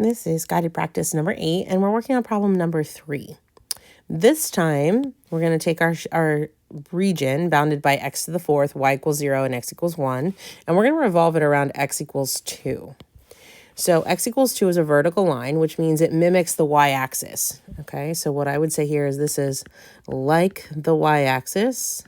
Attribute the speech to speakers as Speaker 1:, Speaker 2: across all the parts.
Speaker 1: This is guided practice number 8, and we're working on problem number 3. This time, we're going to take our region bounded by x to the 4th, y equals 0, and x equals 1, and we're going to revolve it around x equals 2. So x equals 2 is a vertical line, which means it mimics the y-axis. Okay, so what I would say here is this is like the y-axis,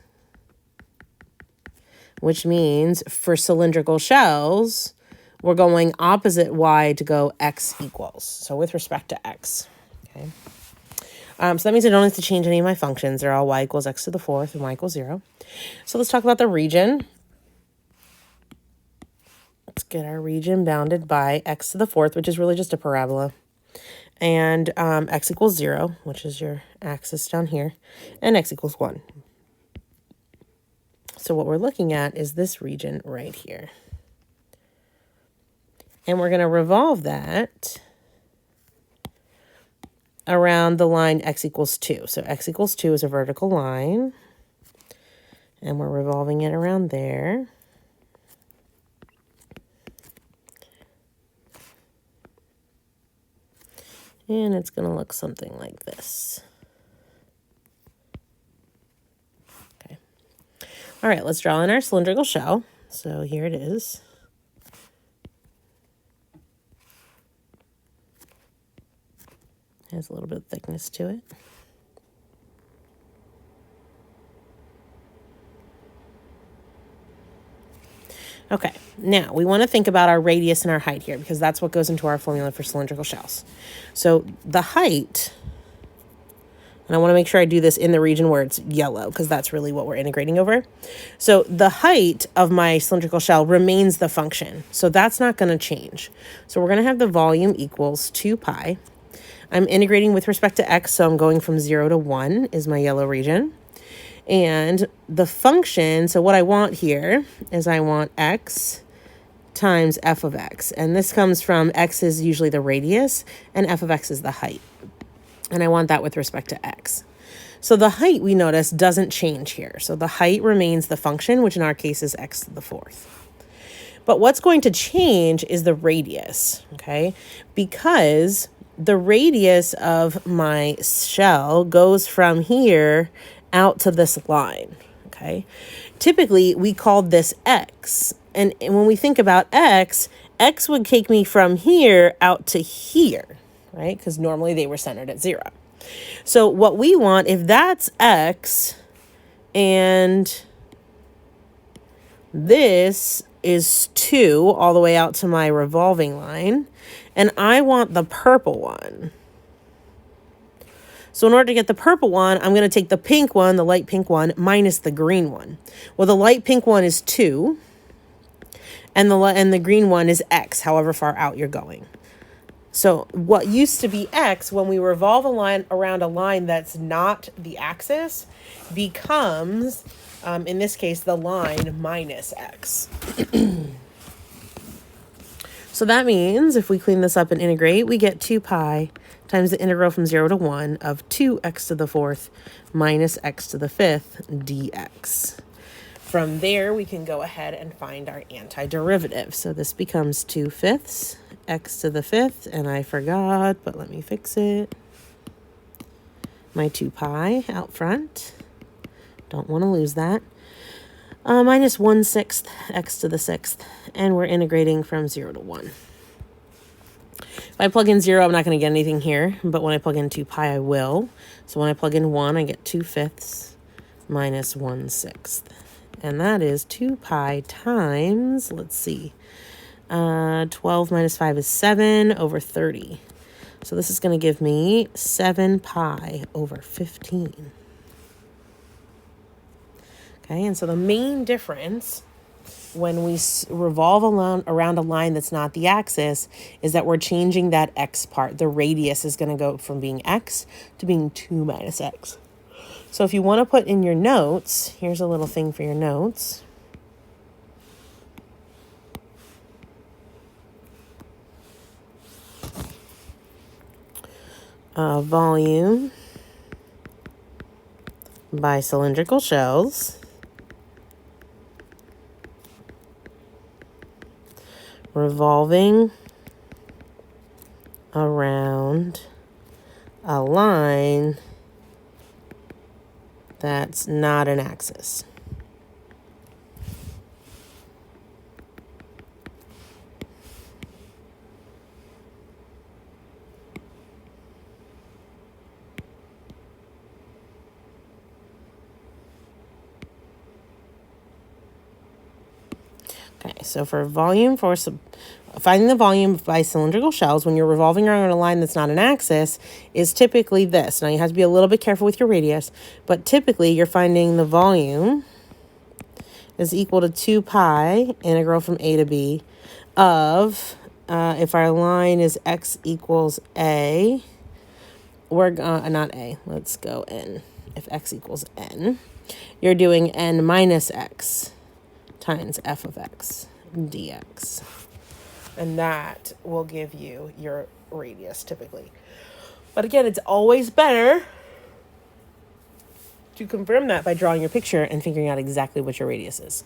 Speaker 1: which means for cylindrical shells, we're going opposite y to go x equals. So with respect to x, okay. So that means I don't have to change any of my functions. They're all y equals x to the 4th and y equals 0. So let's talk about the region. Let's get our region bounded by x to the 4th, which is really just a parabola. And x equals 0, which is your axis down here, and x equals 1. So what we're looking at is this region right here. And we're going to revolve that around the line x equals 2. So x equals 2 is a vertical line, and we're revolving it around there. And it's going to look something like this. Okay. All right, let's draw in our cylindrical shell. So here it is. Has a little bit of thickness to it. Okay, now we want to think about our radius and our height here because that's what goes into our formula for cylindrical shells. So the height, and I want to make sure I do this in the region where it's yellow because that's really what we're integrating over. So the height of my cylindrical shell remains the function. So that's not going to change. So we're going to have the volume equals 2 pi. I'm integrating with respect to x, so I'm going from 0 to 1 is my yellow region. And the function, so what I want here is I want x times f of x. And this comes from x is usually the radius, and f of x is the height. And I want that with respect to x. So the height, we notice, doesn't change here. So the height remains the function, which in our case is x to the 4th. But what's going to change is the radius, okay? Because the radius of my shell goes from here out to this line, okay? Typically, we called this x. And when we think about x, x would take me from here out to here, right? Because normally they were centered at 0. So what we want, if that's x, and this is 2 all the way out to my revolving line, and I want the purple one. So in order to get the purple one, I'm going to take the pink one, the light pink one, minus the green one. Well, the light pink one is 2, and the green one is x, however far out you're going. So what used to be x, when we revolve a line around a line that's not the axis, becomes, in this case, the line minus x. So that means if we clean this up and integrate, we get 2 pi times the integral from 0 to 1 of 2x to the 4th minus x to the 5th dx. From there, we can go ahead and find our antiderivative. So this becomes 2/5 x to the 5th, and I forgot, but let me fix it. My 2 pi out front. Don't want to lose that. Minus 1/6 x to the 6th, and we're integrating from 0 to 1. If I plug in 0, I'm not going to get anything here, but when I plug in 2 pi, I will. So when I plug in 1, I get 2/5 minus 1/6. And that is 2 pi times, let's see, 12 minus 5 is 7 over 30. So this is going to give me 7 pi over 15. Okay, and so the main difference when we revolve around a line that's not the axis is that we're changing that x part. The radius is going to go from being x to being 2 minus x. So if you want to put in your notes, here's a little thing for your notes. Volume by cylindrical shells. Revolving around a line that's not an axis. Okay, so for volume, finding the volume by cylindrical shells when you're revolving around a line that's not an axis is typically this. Now you have to be a little bit careful with your radius, but typically you're finding the volume is equal to 2 pi integral from a to b of, if our line is x equals a, we're not a, let's go n. If x equals n, you're doing n minus x times f of x dx. And that will give you your radius typically. But again, it's always better to confirm that by drawing your picture and figuring out exactly what your radius is.